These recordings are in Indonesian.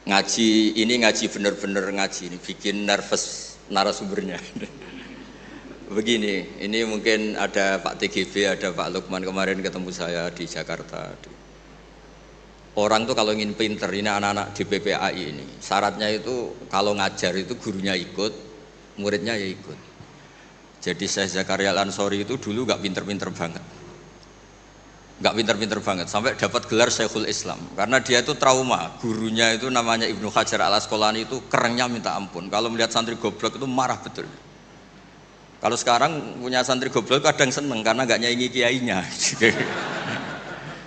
Ngaji ini ngaji bener-bener ngaji ini bikin nervous narasumbernya. Begini, ini mungkin ada Pak TGB, ada Pak Lukman kemarin ketemu saya di Jakarta. Orang tuh kalau ingin pinter, ini anak-anak di PPAI ini, syaratnya itu kalau ngajar itu gurunya ikut, muridnya ya ikut. Jadi Syekh Zakaria Al-Ansori itu dulu gak pinter-pinter banget. Gak pinter-pinter banget, sampai dapat gelar Syekhul Islam. Karena dia itu trauma, gurunya itu namanya Ibnu Hajar Al-Asqalani itu kerennya minta ampun. Kalau melihat santri goblok itu marah betul. Kalau sekarang punya santri goblok kadang seneng karena gak nyaingi kiainya.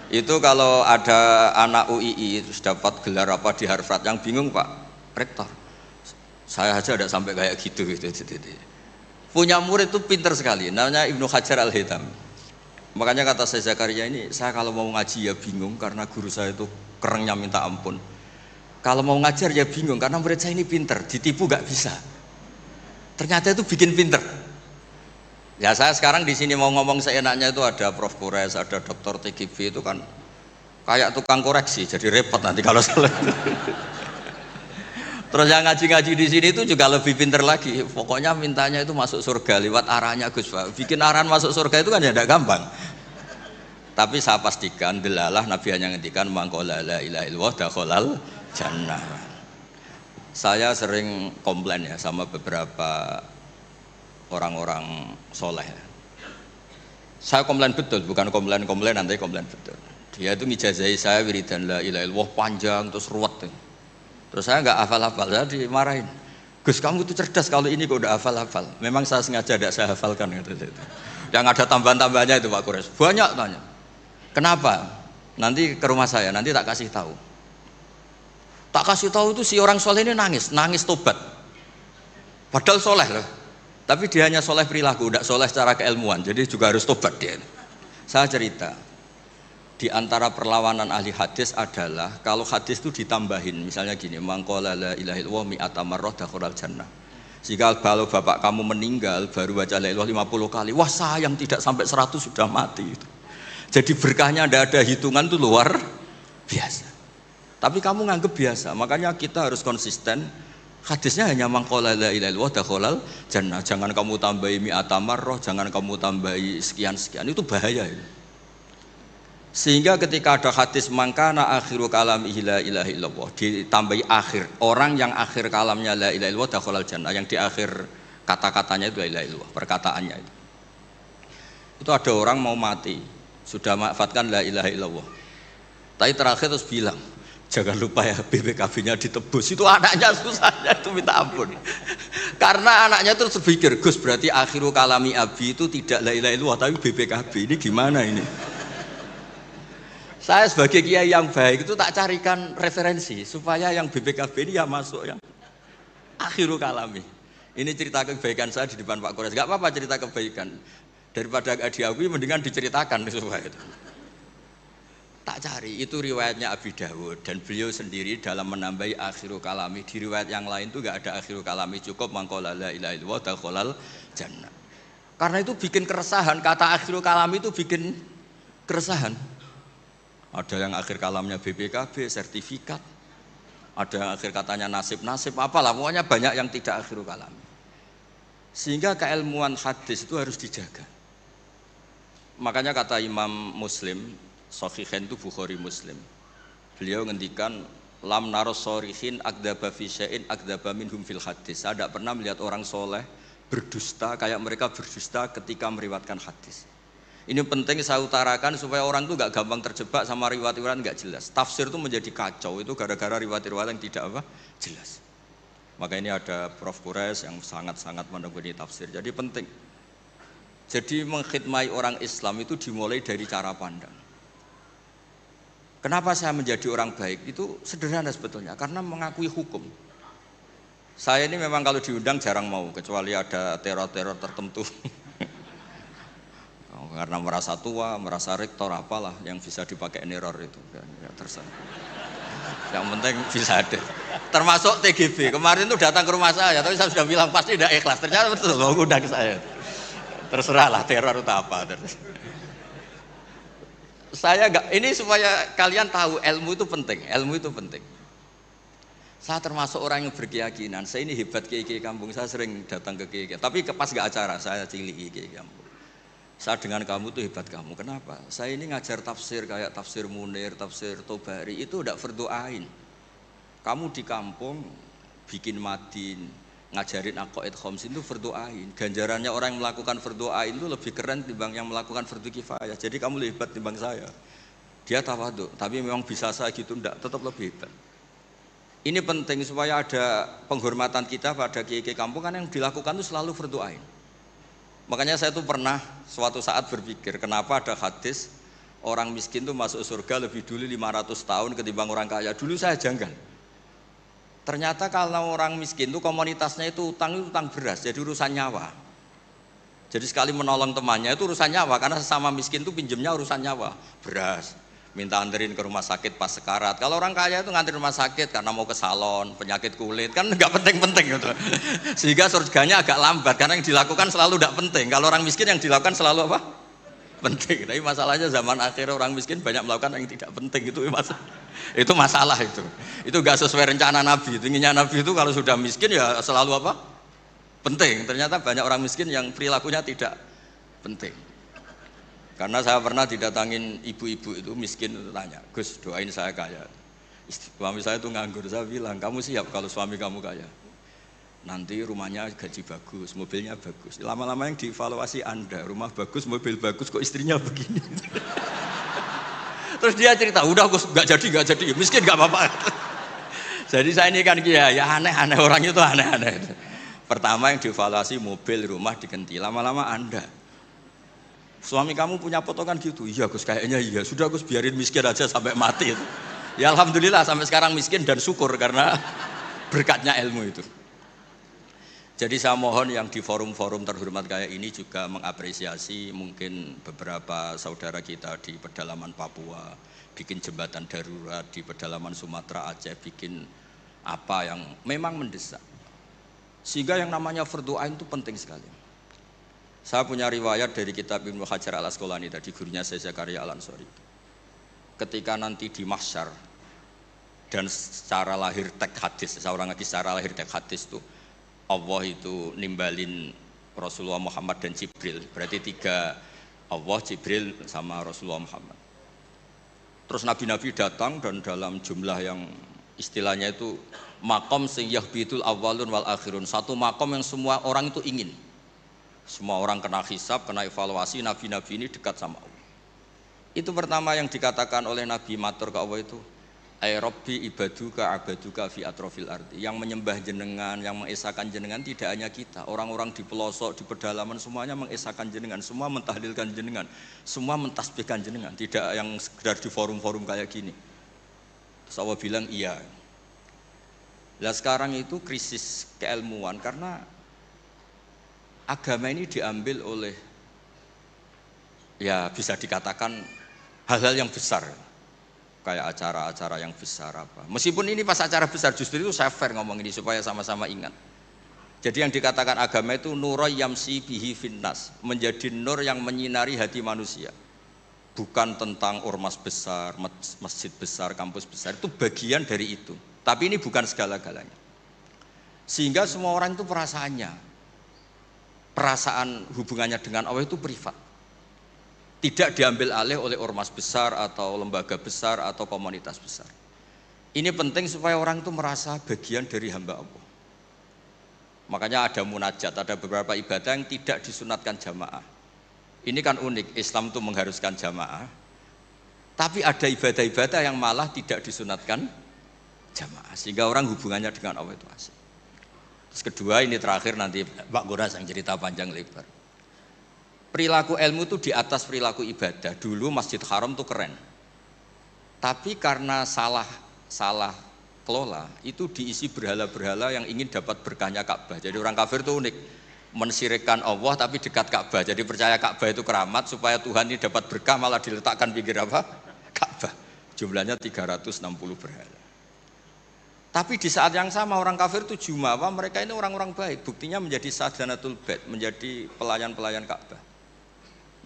Itu kalau ada anak UII terus dapat gelar apa di Harvard, yang bingung Pak Rektor, saya aja ada sampai kayak gitu. Punya murid itu pinter sekali, namanya Ibnu Hajar Al-Haytami. Makanya kata saya Zakaria ini, saya kalau mau ngaji ya bingung karena guru saya itu kerennya minta ampun. Kalau mau ngajar ya bingung karena murid saya ini pinter, ditipu gak bisa. Ternyata itu bikin pinter. Ya saya sekarang di sini mau ngomong seenaknya itu ada Prof Kures, ada Dr. TGB itu kan kayak tukang koreksi, jadi repot nanti kalau salah. Terus yang ngaji-ngaji di sini itu juga lebih pinter lagi. Pokoknya mintanya itu masuk surga lewat arahnya Gus Pak. Bikin arahan masuk surga itu kan ya tidak gampang. Tapi saya pastikan delalah Nabi hanya ngendikan mangqala la ilaha illallah dakhalal jannah. Saya sering komplain ya sama beberapa orang-orang soleh. Saya komplain betul, bukan komplain nanti komplain betul. Dia itu ngijazahi saya wiridan la ilaha illallah panjang terus ruwet. Terus saya nggak hafal-hafal, saya dimarahin. Gus kamu itu cerdas kalau ini kok udah hafal-hafal. Memang saya sengaja tidak saya hafalkan gitu. Yang ada tambahan-tambahannya itu Pak Kures. Banyak tanya. Kenapa? Nanti ke rumah saya, nanti tak kasih tahu. Tak kasih tahu itu si orang soleh ini nangis tobat. Padahal soleh loh. Tapi dia hanya soleh perilaku, tidak soleh secara keilmuan. Jadi juga harus tobat dia. Saya cerita. Di antara perlawanan ahli hadis adalah kalau hadis itu ditambahin, misalnya gini, mangqala la ilaha illallah mi'ata marrah dakhalal jannah. Jika kalau bapak kamu meninggal baru baca la ilaha 50 kali, wah sayang tidak sampai 100 sudah mati itu. Jadi berkahnya tidak ada hitungan itu luar biasa. Tapi kamu nganggep biasa, makanya kita harus konsisten. Hadisnya hanya mangqala la ilaha illallah dakhalal jannah. Jangan kamu tambahi mi'ata marrah, jangan kamu tambahi sekian-sekian, itu bahaya itu. Sehingga ketika ada hadis mangkana akhiru kalamihi la ilaha illallah ditambahi akhir, orang yang akhir kalamnya la ilaha illallah dakhalal jannah, yang di akhir kata-katanya itu la ilaha illallah, perkataannya itu. Itu ada orang mau mati, sudah manfaatkan la ilaha illallah. Tapi terakhir terus bilang, jangan lupa ya BPKB-nya ditebus. Itu anaknya susahnya itu minta ampun. Karena anaknya terus berpikir, Gus berarti akhiru kalami abi itu tidak la ilaha illallah tapi BPKB. Ini gimana ini? Saya sebagai kiai yang baik itu tak carikan referensi supaya yang BPKB ini ya masuk yang akhiru kalami. Ini cerita kebaikan saya di depan Pak Kores. Gak apa-apa cerita kebaikan, daripada gak diakui mendingan diceritakan supaya itu. Tak cari, itu riwayatnya Abi Dawud dan beliau sendiri dalam menambahi akhiru kalami. Di riwayat yang lain itu gak ada akhiru kalami, cukup mangqala la ilaha illallah dakhalal jannah. Karena itu bikin keresahan, kata akhiru kalami itu bikin keresahan. Ada yang akhir kalamnya BPKB, sertifikat. Ada yang akhir katanya nasib-nasib, apalah. Pokoknya banyak yang tidak akhirul kalam. Sehingga keilmuan hadis itu harus dijaga. Makanya kata Imam Muslim, Sahihain itu Bukhari Muslim. Beliau ngendikan, lam naros sorihin akdaba fi syai'in akdaba minhum fil hadis. Saya tidak pernah melihat orang soleh berdusta kayak mereka berdusta ketika meriwayatkan hadis. Ini penting saya utarakan supaya orang itu gak gampang terjebak sama riwayat-riwayat gak jelas. Tafsir itu menjadi kacau itu gara-gara riwayat-riwayat yang tidak jelas. Maka ini ada Prof Kures yang sangat-sangat menekuni tafsir. Jadi penting. Jadi mengkhidmati orang Islam itu dimulai dari cara pandang. Kenapa saya menjadi orang baik? Itu sederhana sebetulnya, karena mengakui hukum. Saya ini memang kalau diundang jarang mau, kecuali ada teror-teror tertentu. Karena merasa tua, merasa rektor apalah yang bisa dipakai neror itu ya terserah. Yang penting bisa ada. Termasuk TGB kemarin itu datang ke rumah saya, tapi saya sudah bilang pasti tidak ikhlas. Ternyata betul loh undang saya. Terserahlah teror itu apa. Saya enggak, ini supaya kalian tahu ilmu itu penting. Ilmu itu penting. Saya termasuk orang yang berkeyakinan, saya ini hebat kiai-kiai kampung, saya sering datang ke kiai-kiai. Tapi pas nggak acara, saya cilik kiai kampung. Saya dengan kamu tuh hebat kamu, kenapa? Saya ini ngajar tafsir kayak tafsir Munir, tafsir Tobari, itu udah fardu ain. Kamu di kampung bikin madin, ngajarin aqaid khamsin itu fardu ain. Ganjarannya orang yang melakukan fardu ain itu lebih keren timbang yang melakukan fardu kifayah. Jadi kamu lebih hebat timbang saya. Dia tawadhu, tapi memang bisa saya gitu enggak, tetap lebih hebat. Ini penting supaya ada penghormatan kita pada kiai-kiai kampung, kan yang dilakukan itu selalu fardu ain. Makanya saya tuh pernah suatu saat berpikir, kenapa ada hadis orang miskin tuh masuk surga lebih dulu 500 tahun ketimbang orang kaya. Dulu saya janggal. Ternyata kalau orang miskin tuh komunitasnya itu utang beras, jadi urusan nyawa. Jadi sekali menolong temannya itu urusan nyawa, karena sesama miskin tuh pinjemnya urusan nyawa, beras. Minta anterin ke rumah sakit pas sekarat. Kalau orang kaya itu nganterin rumah sakit karena mau ke salon, penyakit kulit, kan nggak penting-penting gitu. Sehingga surganya agak lambat karena yang dilakukan selalu nggak penting. Kalau orang miskin yang dilakukan selalu apa? Penting. Tapi masalahnya zaman akhir orang miskin banyak melakukan yang tidak penting, itu masalah itu. Itu nggak sesuai rencana Nabi. Inginnya Nabi itu kalau sudah miskin ya selalu apa? Penting. Ternyata banyak orang miskin yang perilakunya tidak penting. Karena saya pernah didatangin ibu-ibu itu miskin, itu tanya, Gus doain saya kaya. Suami saya itu nganggur, saya bilang kamu siap kalau suami kamu kaya? Nanti rumahnya gaji bagus, mobilnya bagus. Lama-lama yang dievaluasi Anda, rumah bagus, mobil bagus, kok istrinya begini. Terus dia cerita, udah Gus nggak jadi, miskin nggak apa-apa. Jadi saya ini kan ya aneh-aneh, orang itu aneh-aneh. Pertama yang dievaluasi mobil, rumah diganti, lama-lama Anda. Suami kamu punya potongan gitu? Iya Gus, kayaknya iya. Sudah Gus, biarin miskin aja sampai mati itu. Ya alhamdulillah sampai sekarang miskin dan syukur karena berkatnya ilmu itu. Jadi saya mohon yang di forum-forum terhormat kayak ini juga mengapresiasi mungkin beberapa saudara kita di pedalaman Papua, bikin jembatan darurat di pedalaman Sumatera, Aceh, bikin apa yang memang mendesak. Sehingga yang namanya fardu ain itu penting sekali. Saya punya riwayat dari kitab Ibnu Hajar al-Asqalani tadi, gurunya saya Zakaria al-Ansori. Ketika nanti di mahsyar dan secara lahir teks hadis, seorang lagi secara lahir teks hadis itu Allah itu nimbalin Rasulullah Muhammad dan Jibril. Berarti tiga, Allah, Jibril sama Rasulullah Muhammad. Terus nabi-nabi datang dan dalam jumlah yang istilahnya itu makom sing yahbitul awwalun wal akhirun. Satu makom yang semua orang itu ingin. Semua orang kena hisab, kena evaluasi, nabi-nabi ini dekat sama Allah. Itu pertama yang dikatakan oleh Nabi matur ke Allah itu, ay Rabbi ibaduka abaduka fi atrofil ardi. Yang menyembah jenengan, yang mengesahkan jenengan tidak hanya kita, orang-orang di pelosok, di pedalaman semuanya mengesahkan jenengan, semua mentahlilkan jenengan, semua mentasbihkan jenengan, tidak yang sekedar di forum-forum kayak gini. Terus Allah bilang iya. Nah sekarang itu krisis keilmuan karena agama ini diambil oleh, ya bisa dikatakan hal-hal yang besar, kayak acara-acara yang besar apa. Meskipun ini pas acara besar, justru itu saya fair ngomong ini supaya sama-sama ingat. Jadi yang dikatakan agama itu nurul yamsi bihi finnas, menjadi nur yang menyinari hati manusia. Bukan tentang ormas besar, masjid besar, kampus besar, itu bagian dari itu. Tapi ini bukan segala-galanya. Sehingga semua orang itu perasaan hubungannya dengan Allah itu privat, tidak diambil alih oleh ormas besar atau lembaga besar atau komunitas besar. Ini penting supaya orang itu merasa bagian dari hamba Allah. Makanya ada munajat, ada beberapa ibadah yang tidak disunatkan jamaah. Ini kan unik, Islam itu mengharuskan jamaah, tapi ada ibadah-ibadah yang malah tidak disunatkan jamaah, sehingga orang hubungannya dengan Allah itu asik. Terus kedua, ini terakhir nanti Pak Goras yang cerita panjang lebar. Perilaku ilmu itu di atas perilaku ibadah. Dulu Masjid Haram itu keren, tapi karena salah kelola itu diisi berhala-berhala yang ingin dapat berkahnya Ka'bah. Jadi orang kafir itu unik, mensyirikkan Allah tapi dekat Ka'bah. Jadi percaya Ka'bah itu keramat, supaya Tuhan ini dapat berkah malah diletakkan pinggir apa? Ka'bah. Jumlahnya 360 berhala. Tapi di saat yang sama orang kafir itu jumawa, mereka ini orang-orang baik. Buktinya menjadi sadanatul bait, menjadi pelayan-pelayan Ka'bah.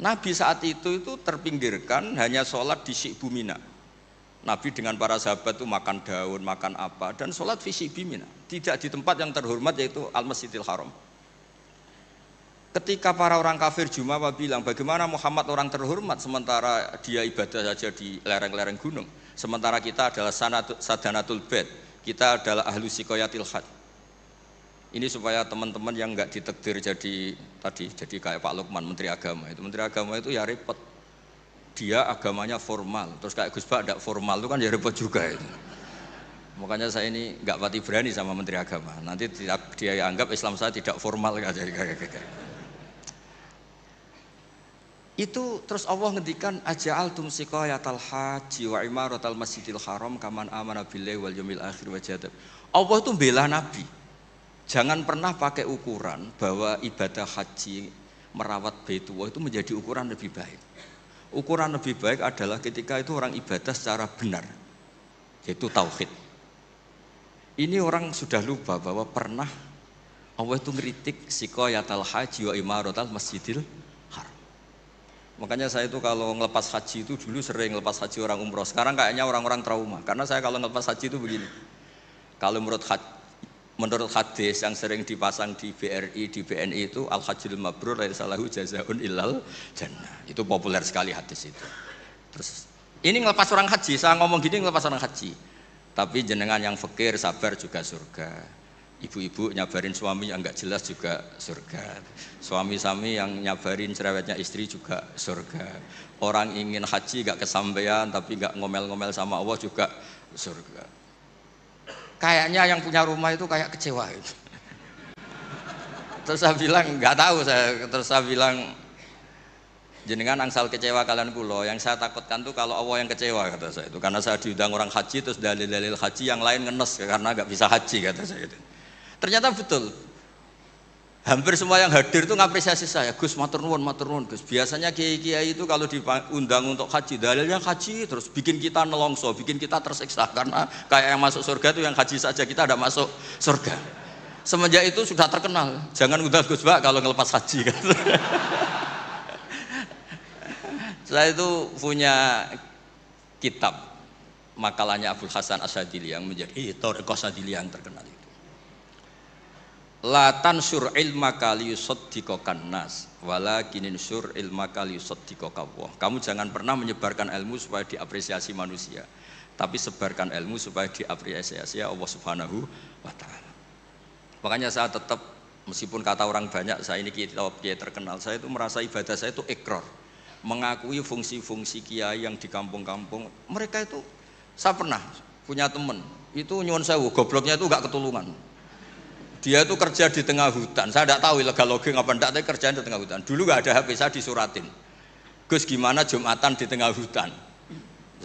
Nabi saat itu terpinggirkan, hanya sholat di Syi'bu Mina. Nabi dengan para sahabat itu makan daun, makan apa, dan sholat fi Mina, tidak di tempat yang terhormat yaitu Al-Masjidil Haram. Ketika para orang kafir Jumawa bilang, bagaimana Muhammad orang terhormat sementara dia ibadah saja di lereng-lereng gunung, sementara kita adalah sadanatul bait, kita adalah ahlu sikoyatil had. Ini supaya teman-teman yang enggak ditakdir jadi kayak Pak Lukman, Menteri Agama. Menteri Agama itu ya repot. Dia agamanya formal, terus kayak Gus Bak tidak formal itu kan ya repot juga itu. Makanya saya ini nggak pati berani sama Menteri Agama. Nanti dia anggap Islam saya tidak formal itu terus Allah ngendikan aja'altum siqayatal haji wa imaratal masjidil haram kaman amana billahi wal yaumil akhir wa jadab. Allah itu bela Nabi. Jangan pernah pakai ukuran bahwa ibadah haji merawat Baitullah itu menjadi ukuran lebih baik. Ukuran lebih baik adalah ketika itu orang ibadah secara benar, yaitu tauhid. Ini orang sudah lupa bahwa pernah Allah itu ngeritik siqayatal haji wa imaratal masjidil haram. Makanya saya itu kalau ngelepas haji itu dulu sering ngelepas haji orang umroh. Sekarang kayaknya orang-orang trauma, karena saya kalau ngelepas haji itu begini. Kalau menurut hadis yang sering dipasang di BRI, di BNI itu al-hajjul mabrur laisa lahu jazaa'un illal jannah. Itu populer sekali hadis itu. Terus ini ngelepas orang haji, saya ngomong gini ngelepas orang haji. Tapi jenengan yang fakir sabar juga surga. Ibu-ibu nyabarin suami yang enggak jelas juga surga. Suami-suami yang nyabarin cerewetnya istri juga surga. Orang ingin haji enggak kesampaian tapi enggak ngomel-ngomel sama Allah juga surga. Kayaknya yang punya rumah itu kayak kecewa itu. Terus saya bilang nggak tahu terus saya bilang jenengan angsal kecewa kalian kulo, yang saya takutkan tuh kalau Allah yang kecewa kata saya itu, karena saya diundang orang haji terus dalil-dalil haji yang lain ngenes karena nggak bisa haji kata saya itu. Ternyata betul. Hampir semua yang hadir itu ngapresiasi saya, Gus matur nuwun Gus. Biasanya kiai-kiai itu kalau diundang untuk haji, dalilnya haji terus bikin kita nelongso, bikin kita tersiksa karena kayak yang masuk surga itu yang haji saja kita ada masuk surga. Semenjak itu sudah terkenal, jangan undang Gus Bak kalau ngelepas haji kan. Saya itu punya kitab makalahnya Abdul Hasan Asyadili yang menjadi Thariqah Asyadili yang terkenal. La tansur ilmaka liyusaddiqakan nas walakinin sur ilmaka liyusaddiqaka Allah. Kamu jangan pernah menyebarkan ilmu supaya diapresiasi manusia, tapi sebarkan ilmu supaya diapresiasi Allah Subhanahu wa taala. Makanya saya tetap, meskipun kata orang banyak saya ini kiai terkenal, saya itu merasa ibadah saya itu ikrar, mengakui fungsi-fungsi kiai yang di kampung-kampung. Mereka itu, saya pernah punya teman itu nyuwun sewu, gobloknya itu enggak ketulungan. Dia itu kerja di tengah hutan, saya tidak tahu ilegal logging apa enggak, tapi kerjaan di tengah hutan. Dulu nggak ada HP, saya disuratin, Gus gimana Jumatan di tengah hutan.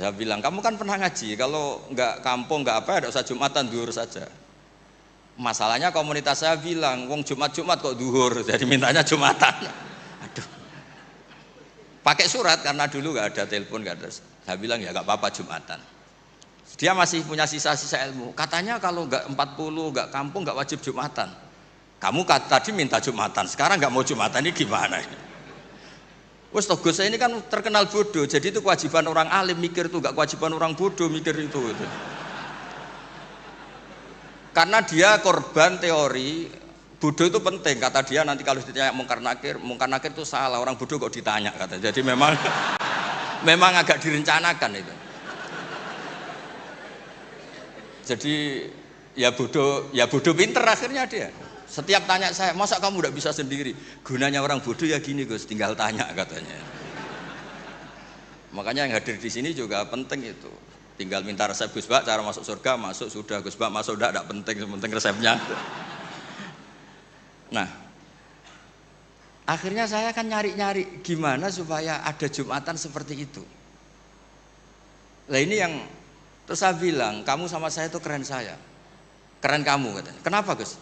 Saya bilang, kamu kan pernah ngaji, kalau nggak kampung nggak apa, ada usah Jumatan, duhur saja. Masalahnya komunitas saya bilang, wong Jumat kok duhur, jadi mintanya Jumatan. Aduh, pakai surat karena dulu nggak ada telepon, nggak ada. Saya bilang ya nggak apa-apa Jumatan. Dia masih punya sisa-sisa ilmu. Katanya kalau enggak 40, enggak kampung, enggak wajib Jumatan. Kamu tadi minta Jumatan, sekarang enggak mau Jumatan, ini gimana? Wes toh Gus saya ini kan terkenal bodoh, jadi itu kewajiban orang alim mikir itu, enggak kewajiban orang bodoh mikir itu. Karena dia korban teori bodoh itu penting, kata dia nanti kalau ditanya mungkar nakir itu salah, orang bodoh kok ditanya kata. Jadi memang agak direncanakan itu. Jadi ya bodoh pinter akhirnya dia. Setiap tanya saya, masa kamu udah bisa sendiri? Gunanya orang bodoh ya gini Gus, tinggal tanya katanya. Makanya yang hadir di sini juga penting itu. Tinggal minta resep Gus Bak, cara masuk surga masuk sudah, Gus Bak masuk enggak penting, penting resepnya. Nah, akhirnya saya kan nyari-nyari gimana supaya ada Jumatan seperti itu. Lah ini yang terus saya bilang, kamu sama saya itu keren saya. Keren kamu katanya. Kenapa Gus?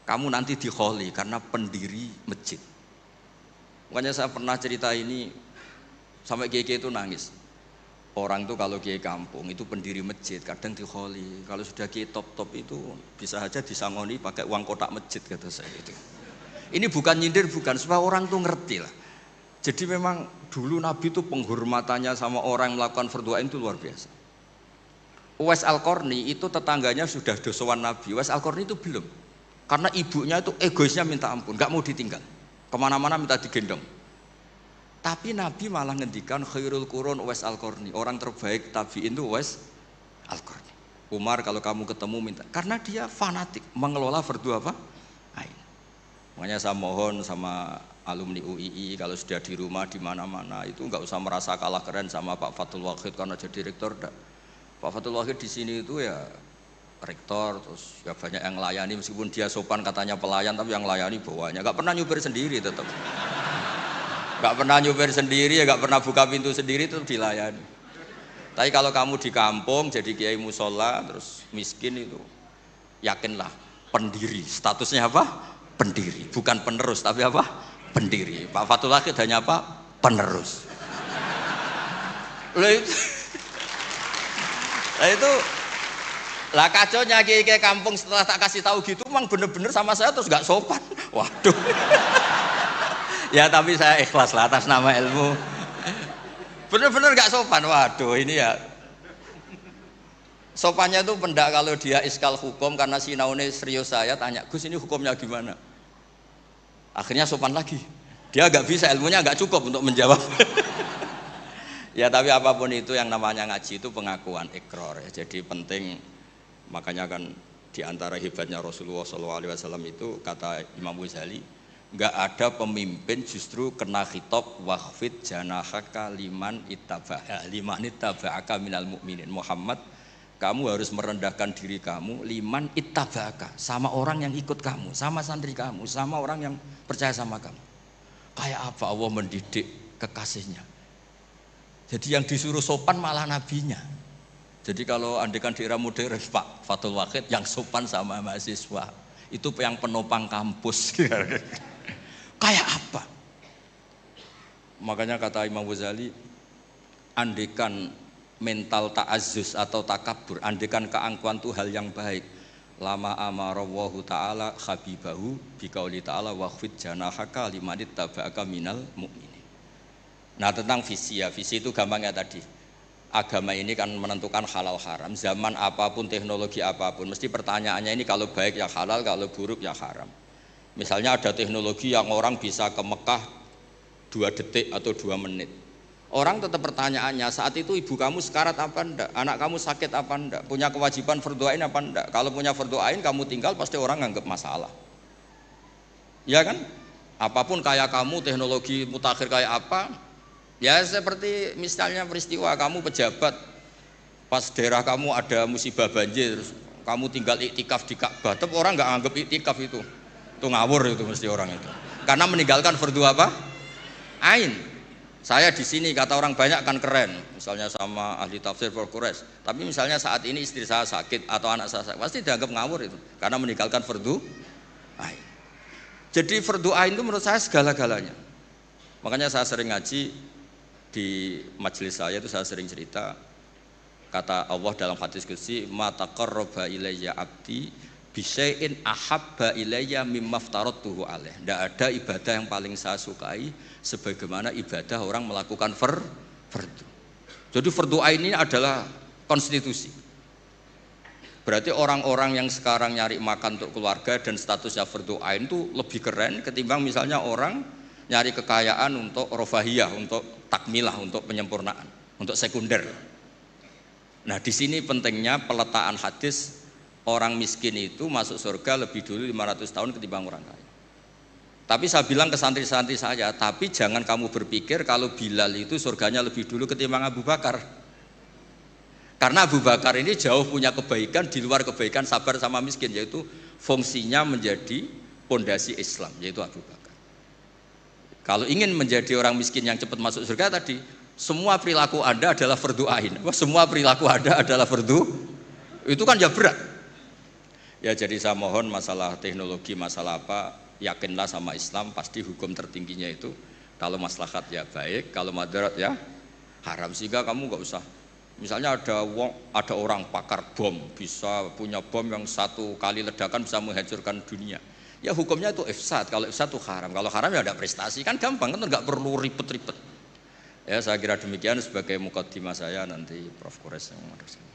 Kamu nanti dikholi karena pendiri masjid. Makanya saya pernah cerita ini sampai kiai itu nangis. Orang tuh kalau kiai kampung itu pendiri masjid kadang dikholi. Kalau sudah kiai top itu bisa saja disangoni pakai uang kotak masjid kata saya itu. Ini bukan nyindir, bukan, supaya orang tuh ngerti lah. Jadi memang dulu Nabi itu penghormatannya sama orang yang melakukan fardhu ain itu luar biasa. Uwais Al-Qarni itu tetangganya sudah dosowan Nabi. Uwais Al-Qarni itu belum. Karena ibunya itu egoisnya minta ampun, nggak mau ditinggal. Kemana-mana minta digendong. Tapi Nabi malah ngendikan khairul qurun Uwais Al-Qarni. Orang terbaik tabi'in itu Uwais Al-Qarni. Umar kalau kamu ketemu minta. Karena dia fanatik mengelola fardu apa? Ain. Makanya saya mohon sama alumni UII kalau sudah di rumah di mana-mana itu nggak usah merasa kalah keren sama Pak Fathul Wahid karena jadi rektor. Pak Fathul Wahid di sini itu ya rektor, terus ya banyak yang layani meskipun dia sopan katanya pelayan, tapi yang layani bawahnya nggak pernah nyupir sendiri tetap. Nggak pernah nyupir sendiri ya, nggak pernah buka pintu sendiri, tetap dilayani. Tapi kalau kamu di kampung jadi kiai musola terus miskin itu yakinlah pendiri, statusnya apa? Pendiri, bukan penerus tapi apa? Pendiri. Pak Fathul Wahid hanya apa? Penerus. Itu lah kacaunya kiai kampung setelah tak kasih tahu gitu, memang bener-bener sama saya terus nggak sopan. Waduh. Ya tapi saya ikhlas lah atas nama ilmu. Bener-bener nggak sopan. Waduh ini ya. Sopannya itu pendak kalau dia iskal hukum karena sinaune serius saya tanya, Gus ini hukumnya gimana? Akhirnya sopan lagi. Dia nggak bisa, ilmunya nggak cukup untuk menjawab. Ya tapi apapun itu yang namanya ngaji itu pengakuan ikrar ya. Jadi penting. Makanya kan diantara hebatnya Rasulullah SAW itu kata Imam Ghazali, nggak ada pemimpin justru kena khitab wakhfid janahaka liman ittaba'aka minal mu'minin. Muhammad, kamu harus merendahkan diri kamu liman ittaba'aka, sama orang yang ikut kamu, sama santri kamu, sama orang yang percaya sama kamu. Kayak apa Allah mendidik kekasihnya. Jadi yang disuruh sopan malah nabinya. Jadi kalau andekan di era modern Pak Fathul Wahid yang sopan sama mahasiswa itu yang penopang kampus. Kayak apa? Makanya kata Imam Ghazali, andekan mental ta'azzus atau takabur, andekan keangkuhan itu hal yang baik. Lama amarallahu ta'ala habibahu biqauli ta'ala wakhfid janahaka limanit taba'aka minal mu'minin. Nah tentang visi ya, visi itu gampangnya tadi. Agama ini kan menentukan halal haram. Zaman apapun, teknologi apapun, mesti pertanyaannya ini kalau baik ya halal, kalau buruk ya haram. Misalnya ada teknologi yang orang bisa ke Mekah 2 detik atau 2 menit. Orang tetap pertanyaannya, saat itu ibu kamu sekarat apa enggak? Anak kamu sakit apa enggak? Punya kewajiban fardu ain apa enggak? Kalau punya fardu ain kamu tinggal pasti orang nganggap masalah. Ya kan? Apapun kayak kamu, teknologi mutakhir kayak apa? Ya seperti misalnya peristiwa kamu pejabat pas daerah kamu ada musibah banjir, kamu tinggal iktikaf di Ka'bah, tetap orang nggak anggap iktikaf itu ngawur itu mesti orang itu. Karena meninggalkan fardu apa? Ain. Saya di sini kata orang banyak kan keren, misalnya sama ahli tafsir Quraisy. Tapi misalnya saat ini istri saya sakit atau anak saya sakit, pasti dianggap ngawur itu, karena meninggalkan fardu ain. Jadi fardu ain itu menurut saya segala-galanya. Makanya saya sering ngaji. Di majelis saya itu saya sering cerita, kata Allah dalam hadis qudsi, ma taqarraba ilayya abdi bisyai'in ahabba ilayya mimma aftaradtuhu alaih. Tidak ada ibadah yang paling saya sukai sebagaimana ibadah orang melakukan fardu. Jadi fardu ain ini adalah konstitusi. Berarti orang-orang yang sekarang nyari makan untuk keluarga dan statusnya fardu ain itu lebih keren ketimbang misalnya orang nyari kekayaan untuk rofahiyah, untuk takmilah, untuk penyempurnaan, untuk sekunder. Nah di sini pentingnya peletakan hadis orang miskin itu masuk surga lebih dulu 500 tahun ketimbang orang kaya. Tapi saya bilang ke santri-santri saya, tapi jangan kamu berpikir kalau Bilal itu surganya lebih dulu ketimbang Abu Bakar. Karena Abu Bakar ini jauh punya kebaikan di luar kebaikan sabar sama miskin, yaitu fungsinya menjadi pondasi Islam, yaitu Abu Bakar. Kalau ingin menjadi orang miskin yang cepat masuk surga tadi, semua perilaku Anda adalah fardu ain. Semua perilaku Anda adalah fardu. Itu kan ya berat. Ya jadi saya mohon masalah teknologi, masalah apa, yakinlah sama Islam, pasti hukum tertingginya itu kalau maslahat ya baik, kalau madarat ya haram. Sehingga kamu nggak usah. Misalnya ada orang pakar bom, bisa punya bom yang 1 kali ledakan bisa menghancurkan dunia. Ya hukumnya itu ifsad, kalau ifsad itu haram, kalau haram ya ada prestasi, kan gampang, kan nggak perlu ribet-ribet. Ya saya kira demikian sebagai mukaddimah saya, nanti Prof. Quraisy yang meneruskan.